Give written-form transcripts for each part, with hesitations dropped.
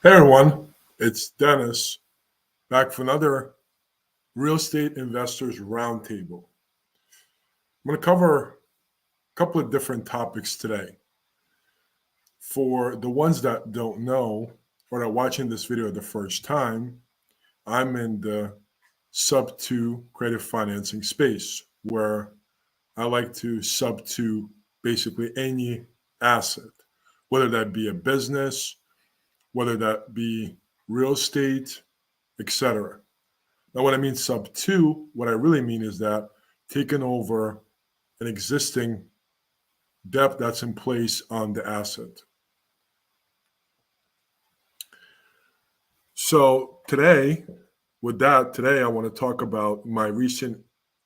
Hey everyone, it's Dennis back for another Real Estate Investors Roundtable. I'm going to cover a couple of different topics today. For the ones that don't know or are watching this video the first time, I'm in the sub to creative financing space where I like to sub to basically any asset, whether that be a business, whether that be real estate, etc. Now, when I mean sub two, what I really mean is that taking over an existing debt that's in place on the asset. So today, today I want to talk about my recent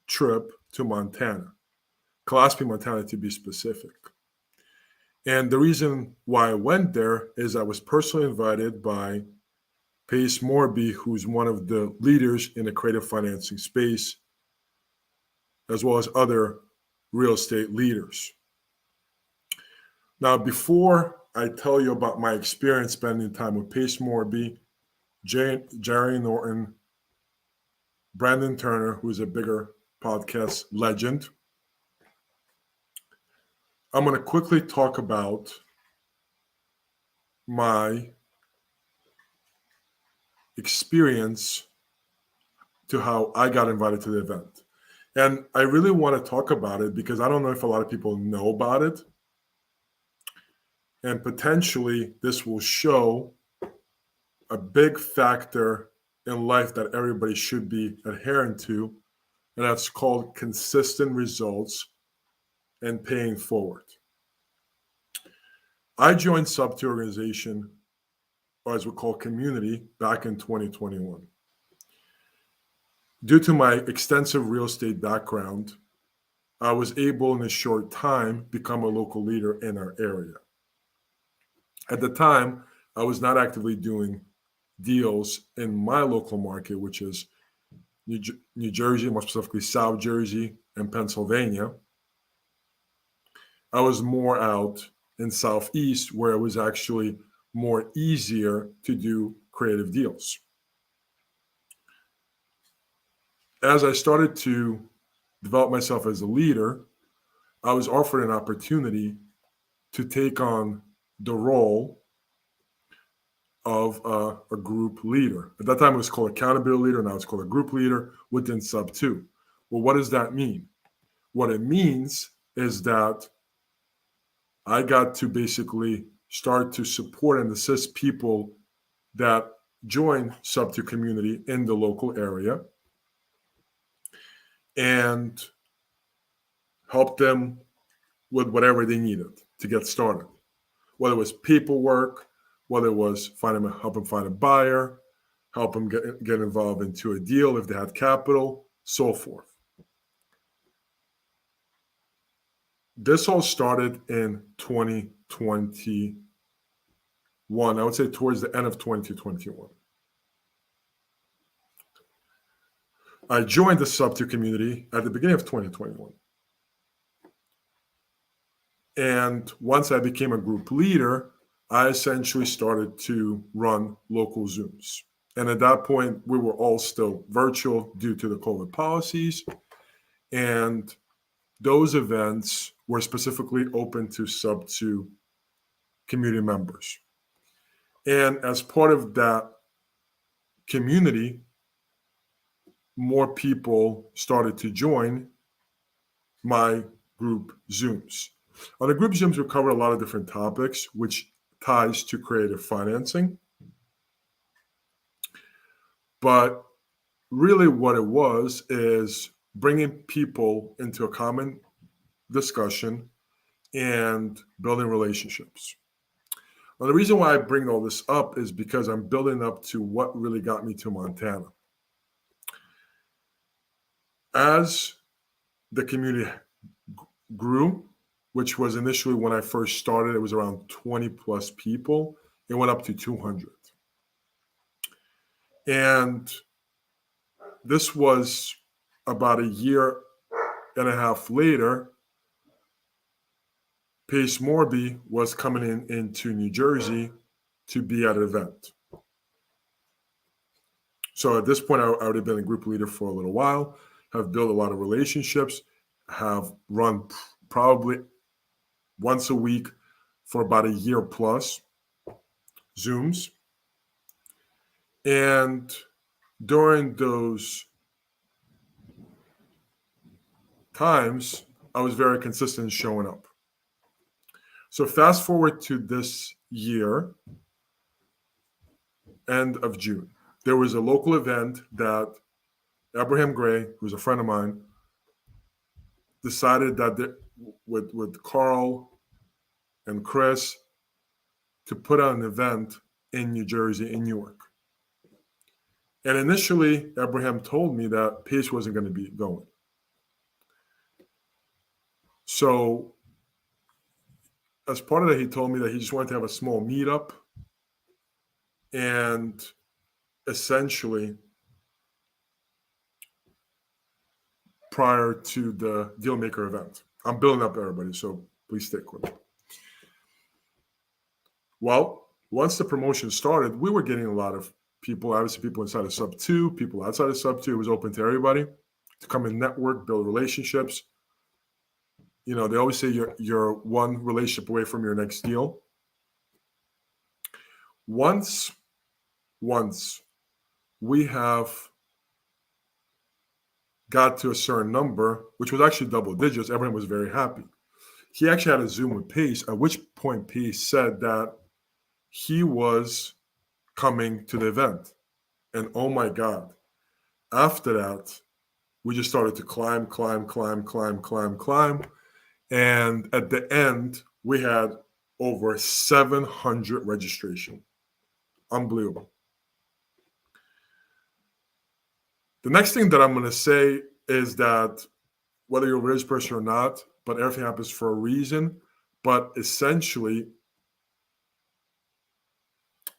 trip to Montana, Claspe, Montana to be specific. And the reason why I went there is I was personally invited by Pace Morby, who's one of the leaders in the creative financing space, as well as other real estate leaders. Now, before I tell you about my experience spending time with Pace Morby, Jerry Norton, Brandon Turner, who's a bigger podcast legend, I'm going to quickly talk about my experience to how I got invited to the event. And I really want to talk about it because I don't know if a lot of people know about it. And potentially this will show a big factor in life that everybody should be adherent to, and that's called consistent results and paying forward. I joined Sub2 organization, or as we call community, back in 2021. Due to my extensive real estate background, I was able in a short time become a local leader in our area. At the time, I was not actively doing deals in my local market, which is New Jersey, more specifically South Jersey and Pennsylvania. I was more out in Southeast where it was actually more easier to do creative deals. As I started to develop myself as a leader, I was offered an opportunity to take on the role of a group leader. At that time, it was called accountability leader. Now it's called a group leader within Sub 2. Well, what does that mean? What it means is that I got to basically start to support and assist people that join Sub 2 community in the local area and help them with whatever they needed to get started. Whether it was paperwork, whether it was help them find a buyer, help them get involved into a deal if they had capital, so forth. This all started in 2021. I would say towards the end of 2021. I joined the Sub2 community at the beginning of 2021. And once I became a group leader, I essentially started to run local Zooms. And at that point, we were all still virtual due to the COVID policies. And those events were specifically open to Sub2 community members. And as part of that community, more people started to join my group Zooms. On the group Zooms, we cover a lot of different topics, which ties to creative financing. But really what it was is bringing people into a common discussion and building relationships. Now, the reason why I bring all this up is because I'm building up to what really got me to Montana. As the community grew, which was initially when I first started, it was around 20 plus people. It went up to 200. And this was about a year and a half later. Pace Morby was coming into New Jersey to be at an event. So at this point, I already been a group leader for a little while, have built a lot of relationships, have run probably once a week for about a year plus Zooms. And during those times, I was very consistent in showing up. So fast forward to this year, end of June. There was a local event that Abraham Gray, who's a friend of mine, decided that with Carl and Chris to put on an event in New Jersey, in Newark. And initially, Abraham told me that Pace wasn't going to be going. So as part of that, he told me that he just wanted to have a small meetup and essentially prior to the Dealmaker event. I'm building up everybody, so please stick with me. Well, once the promotion started, we were getting a lot of people, obviously people inside of Sub 2, people outside of Sub 2. It was open to everybody to come and network, build relationships. You know, they always say you're one relationship away from your next deal. Once we have got to a certain number, which was actually double digits, everyone was very happy. He actually had a Zoom with Pace, at which point Pace said that he was coming to the event. And oh my God, after that, we just started to climb. And at the end, we had over 700 registration. Unbelievable. The next thing that I'm going to say is that whether you're a religious person or not, but everything happens for a reason. But essentially,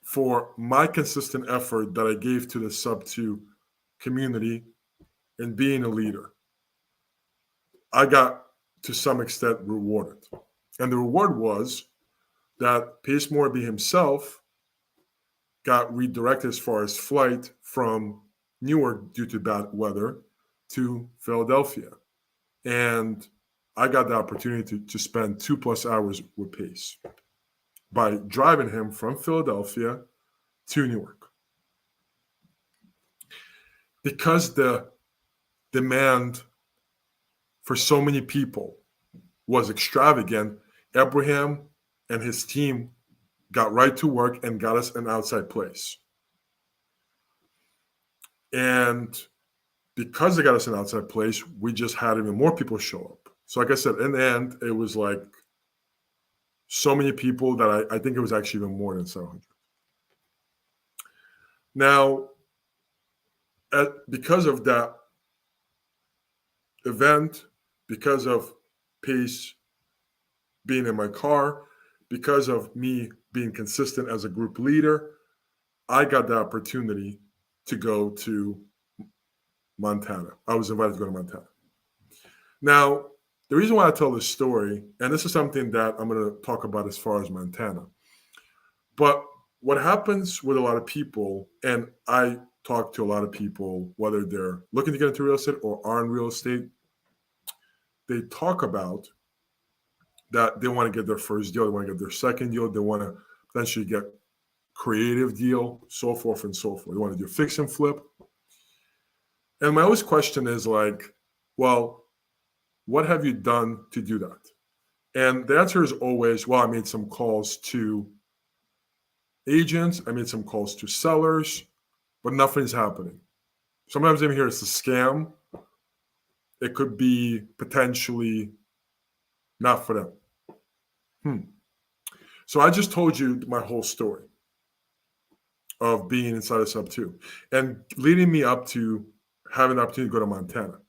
for my consistent effort that I gave to the Sub 2 community and being a leader, I got to some extent rewarded. And the reward was that Pace Morby himself got redirected as far as flight from Newark due to bad weather to Philadelphia. And I got the opportunity to spend 2+ hours with Pace by driving him from Philadelphia to Newark. Because the demand for so many people was extravagant, Abraham and his team got right to work and got us an outside place. And because they got us an outside place, we just had even more people show up. So like I said, in the end, it was like so many people that I think it was actually even more than 700. Now, because of that event, because of Pace being in my car, because of me being consistent as a group leader, I got the opportunity to go to Montana. I was invited to go to Montana. Now, the reason why I tell this story, and this is something that I'm going to talk about as far as Montana, but what happens with a lot of people, and I talk to a lot of people, whether they're looking to get into real estate or are in real estate, they talk about that they want to get their first deal, they want to get their second deal, they want to potentially get creative deal, so forth and so forth. They want to do fix and flip. And my always question is like, well, what have you done to do that? And the answer is always, well, I made some calls to agents, I made some calls to sellers, but nothing's happening. Sometimes even here it's a scam. It could be potentially not for them. So I just told you my whole story of being inside of Sub 2 and leading me up to having the opportunity to go to Montana.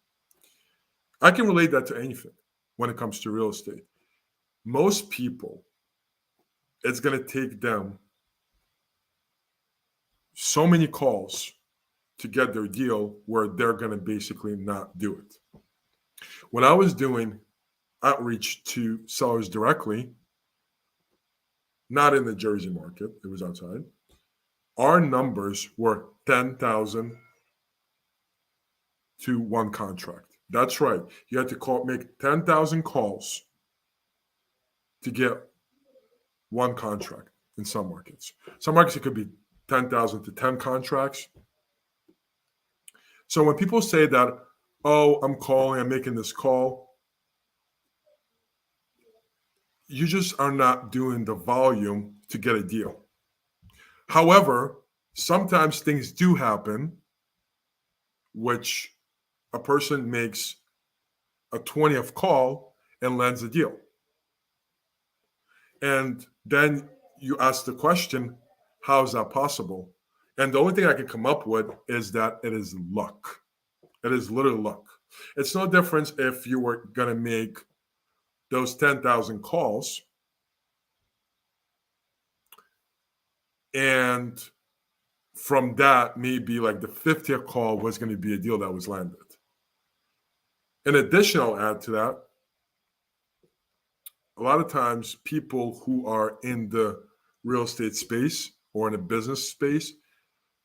I can relate that to anything when it comes to real estate. Most people, it's going to take them so many calls to get their deal where they're going to basically not do it. When I was doing outreach to sellers directly, not in the Jersey market, it was outside, our numbers were 10,000 to one contract. That's right. You had to make 10,000 calls to get one contract in some markets. Some markets, it could be 10,000 to 10 contracts. So when people say that, oh, I'm making this call, you just are not doing the volume to get a deal. However, sometimes things do happen, which a person makes a 20th call and lands a deal. And then you ask the question, how is that possible? And the only thing I can come up with is that it is luck. It is literally luck. It's no difference if you were going to make those 10,000 calls and from that, maybe like the 50th call was going to be a deal that was landed. In addition, I'll add to that, a lot of times people who are in the real estate space or in a business space,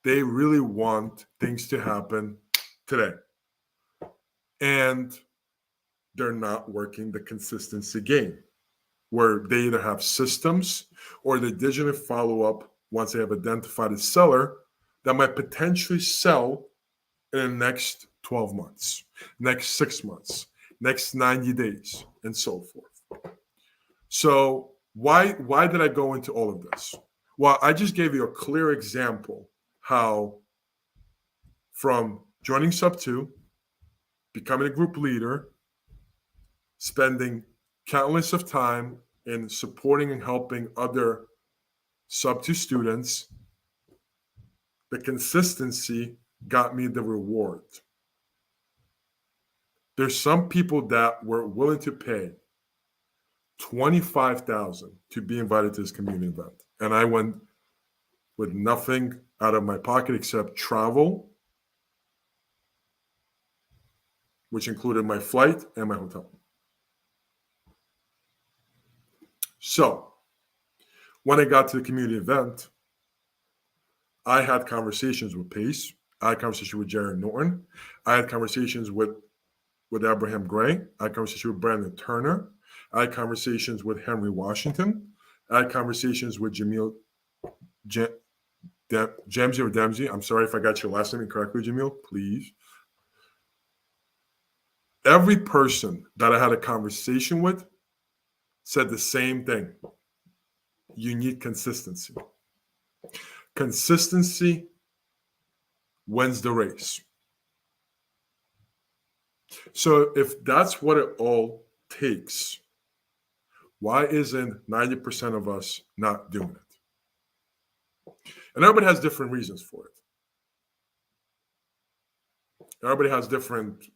they really want things to happen today. And they're not working the consistency game, where they either have systems or they digitally follow up once they have identified a seller that might potentially sell in the next 12 months, next 6 months, next 90 days, and so forth. So why did I go into all of this? Well, I just gave you a clear example how from joining Sub 2, becoming a group leader, spending countless of time in supporting and helping other Sub 2 students, the consistency got me the reward. There's some people that were willing to pay $25,000 to be invited to this community event. And I went with nothing out of my pocket except travel, which included my flight and my hotel. So when I got to the community event, I had conversations with Pace. I had conversations with Jared Norton. I had conversations with Abraham Gray. I had conversations with Brandon Turner. I had conversations with Henry Washington. I had conversations with Jamil Jamsi or Damsey. I'm sorry if I got your last name incorrectly, Jamil, please. Every person that I had a conversation with said the same thing. You need consistency. Consistency wins the race. So if that's what it all takes, why isn't 90% of us not doing it? And everybody has different reasons for it. Everybody has different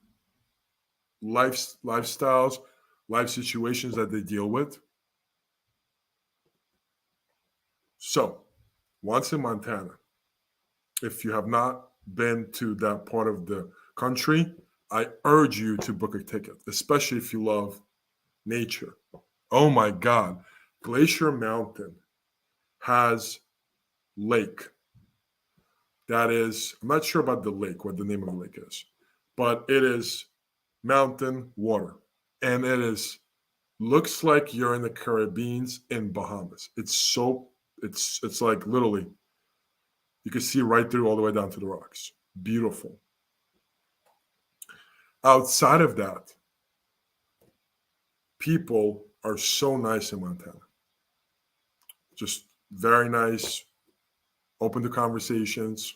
lifestyles, life situations that they deal with. So once in Montana, if you have not been to that part of the country, I urge you to book a ticket, especially if you love nature. Oh my God, Glacier Mountain has lake. That is, I'm not sure about the lake, what the name of the lake is, but it is mountain water. And looks like you're in the Caribbean in Bahamas. It's like literally, you can see right through all the way down to the rocks. Beautiful. Outside of that, people are so nice in Montana. Just very nice, open to conversations.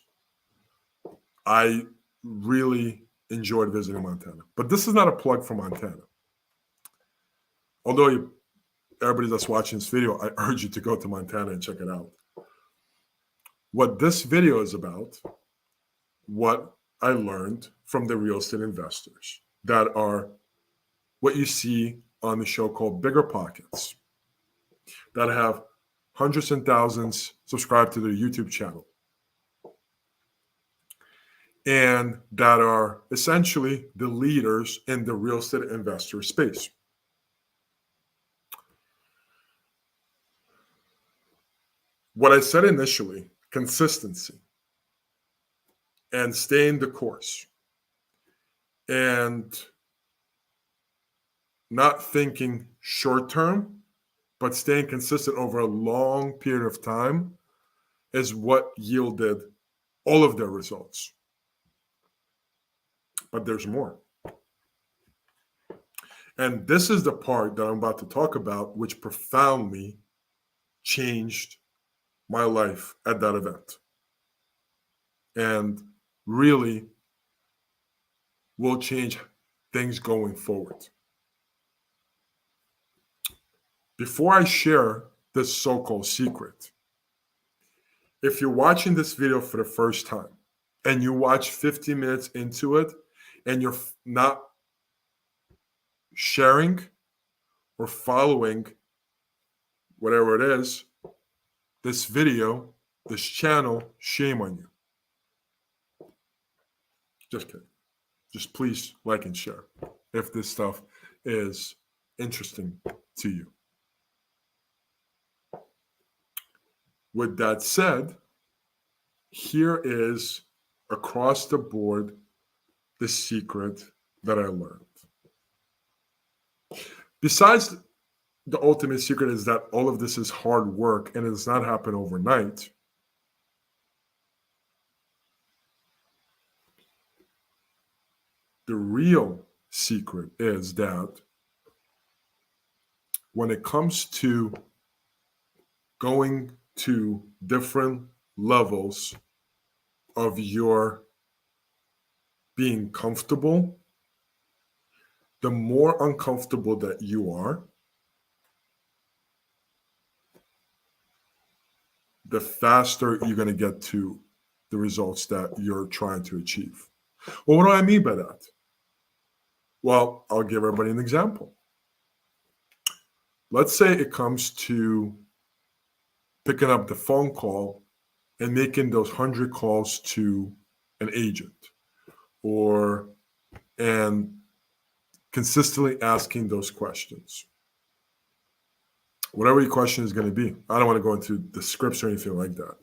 I really enjoyed visiting Montana. But this is not a plug for Montana. Although everybody that's watching this video, I urge you to go to Montana and check it out. What this video is about, what I learned from the real estate investors that are what you see on the show called Bigger Pockets, that have hundreds and thousands subscribed to their YouTube channel, and that are essentially the leaders in the real estate investor space. What I said initially consistency, and staying the course, and not thinking short term, but staying consistent over a long period of time is what yielded all of their results. But there's more. And this is the part that I'm about to talk about, which profoundly changed my life at that event. And really will change things going forward. Before I share this so-called secret, if you're watching this video for the first time and you watch 50 minutes into it and you're not sharing or following whatever it is, this video, this channel, shame on you. Just kidding. Just please like and share if this stuff is interesting to you. With that said, here is across the board the secret that I learned. Besides, the ultimate secret is that all of this is hard work and it does not happen overnight. The real secret is that when it comes to going to different levels of your being comfortable, the more uncomfortable that you are, the faster you're going to get to the results that you're trying to achieve. Well, what do I mean by that? Well, I'll give everybody an example. Let's say it comes to picking up the phone call and making those 100 calls to an agent, and consistently asking those questions. Whatever your question is going to be. I don't want to go into the scripts or anything like that.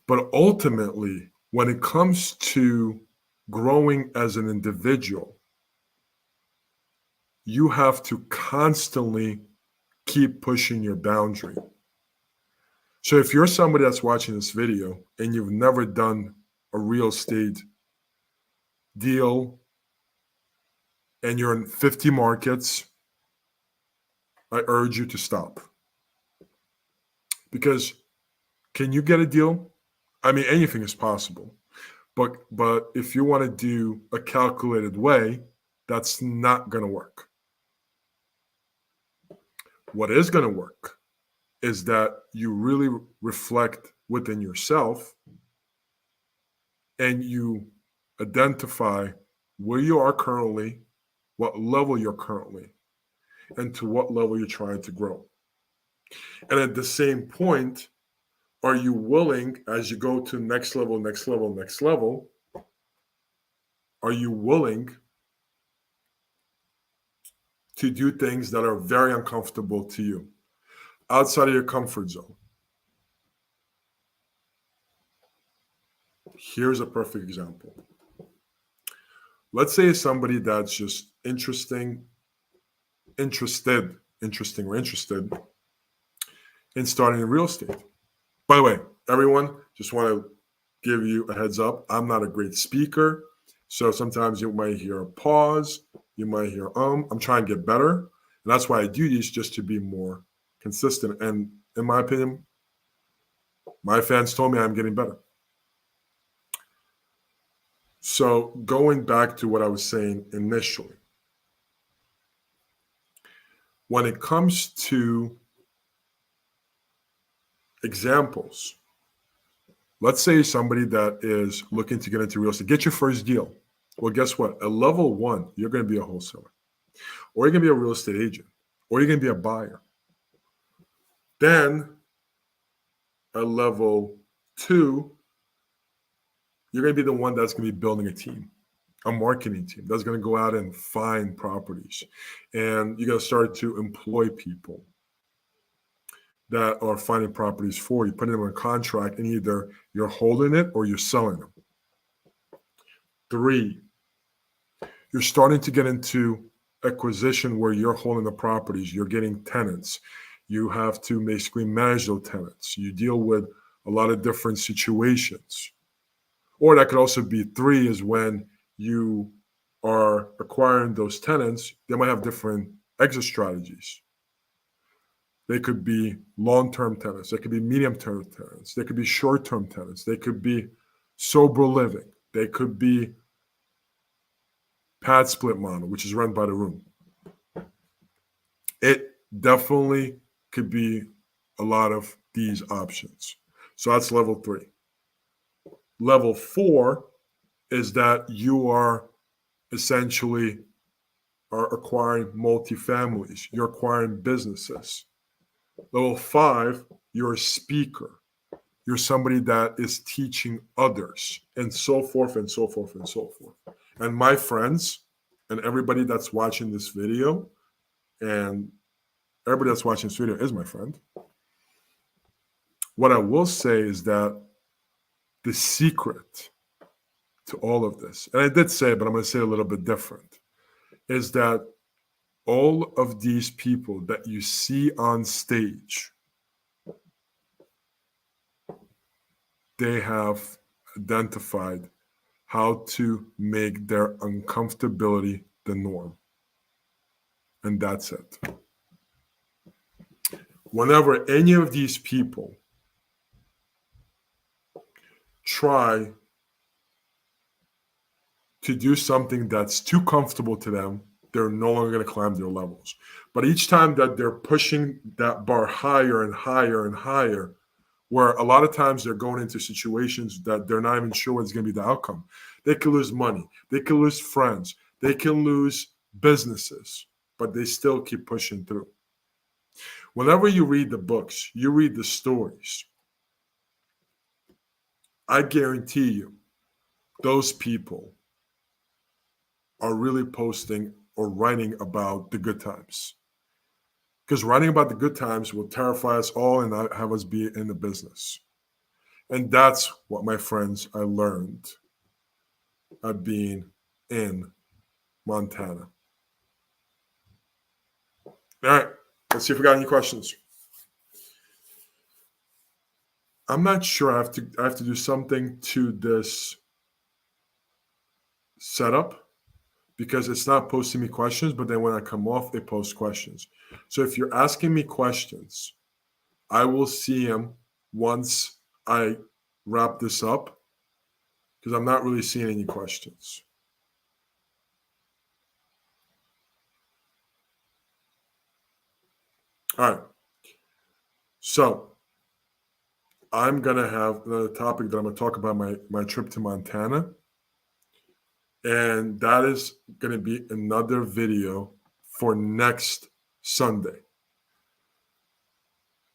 But ultimately, when it comes to growing as an individual, you have to constantly keep pushing your boundary. So if you're somebody that's watching this video and you've never done a real estate deal and you're in 50 markets, I urge you to stop. Because can you get a deal? I mean, anything is possible. But if you want to do a calculated way, that's not going to work. What is going to work is that you really reflect within yourself and you identify where you are currently, what level you're currently, and to what level you're trying to grow. And at the same point, are you willing, as you go to next level, are you willing to do things that are very uncomfortable to you, outside of your comfort zone? Here's a perfect example. Let's say somebody that's just interested in starting in real estate. By the way, everyone, just want to give you a heads up. I'm not a great speaker, so sometimes you might hear a pause. You might hear, I'm trying to get better. And that's why I do these, just to be more consistent. And in my opinion, my fans told me I'm getting better. So going back to what I was saying initially, when it comes to examples, let's say somebody that is looking to get into real estate, get your first deal. Well, guess what? At level 1, you're going to be a wholesaler, or you're going to be a real estate agent, or you're going to be a buyer. Then at level 2, you're going to be the one that's going to be building a team, a marketing team that's going to go out and find properties. And you're going to start to employ people. that are finding properties for you, putting them on a contract, and either you're holding it or you're selling them. 3, you're starting to get into acquisition where you're holding the properties, you're getting tenants. You have to basically manage those tenants. You deal with a lot of different situations. Or that could also be 3 is when you are acquiring those tenants, they might have different exit strategies. They could be long-term tenants. They could be medium-term tenants. They could be short-term tenants. They could be sober living. They could be pad split model, which is run by the room. It definitely could be a lot of these options. So that's level 3. Level 4 is that you are essentially are acquiring multifamilies. You're acquiring businesses. Level 5, you're a speaker. You're somebody that is teaching others, and so forth and so forth and so forth. And my friends and everybody that's watching this video, and everybody that's watching this video is my friend. What I will say is that the secret to all of this, and I did say it, but I'm going to say it a little bit different, is that all of these people that you see on stage, they have identified how to make their uncomfortability the norm. And that's it. Whenever any of these people try to do something that's too comfortable to them, they're no longer going to climb their levels. But each time that they're pushing that bar higher and higher and higher, where a lot of times they're going into situations that they're not even sure what's going to be the outcome. They could lose money. They could lose friends. They can lose businesses, but they still keep pushing through. Whenever you read the books, you read the stories, I guarantee you those people are really posting or writing about the good times. Because writing about the good times will terrify us all and not have us be in the business. And that's what, my friends, I learned at being in Montana. All right, let's see if we got any questions. I'm not sure. I have to do something to this setup because it's not posting me questions, but then when I come off, it posts questions. So if you're asking me questions, I will see them once I wrap this up because I'm not really seeing any questions. All right. So I'm going to have another topic that I'm going to talk about my trip to Montana. And that is going to be another video for next Sunday.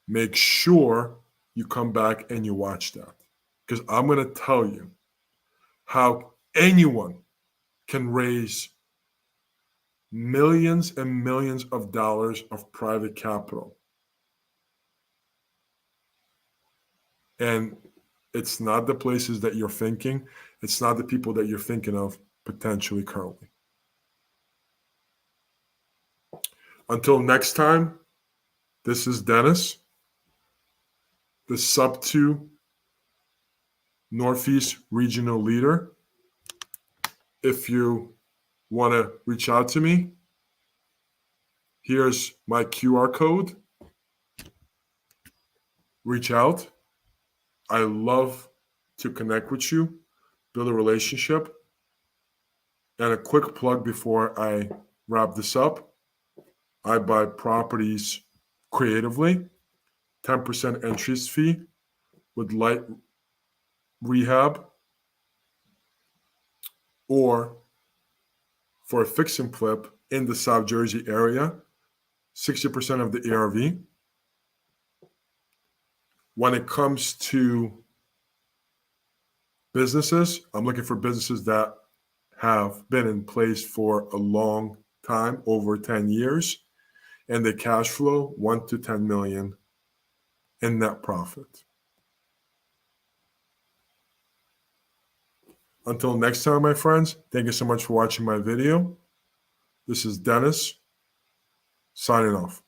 Make sure you come back and you watch that because I'm going to tell you how anyone can raise millions and millions of dollars of private capital. And it's not the places that you're thinking. It's not the people that you're thinking of potentially currently. Until next time, this is Dennis, the Sub 2 Northeast Regional Leader. If you want to reach out to me, here's my QR code. Reach out. I love to connect with you, build a relationship. And a quick plug before I wrap this up. I buy properties creatively, 10% entry fee with light rehab, or for a fix and flip in the South Jersey area, 60% of the ARV. When it comes to businesses, I'm looking for businesses that have been in place for a long time, over 10 years, and the cash flow 1 to 10 million and net profit. Until next time, my friends, thank you so much for watching my video. This is Dennis, signing off.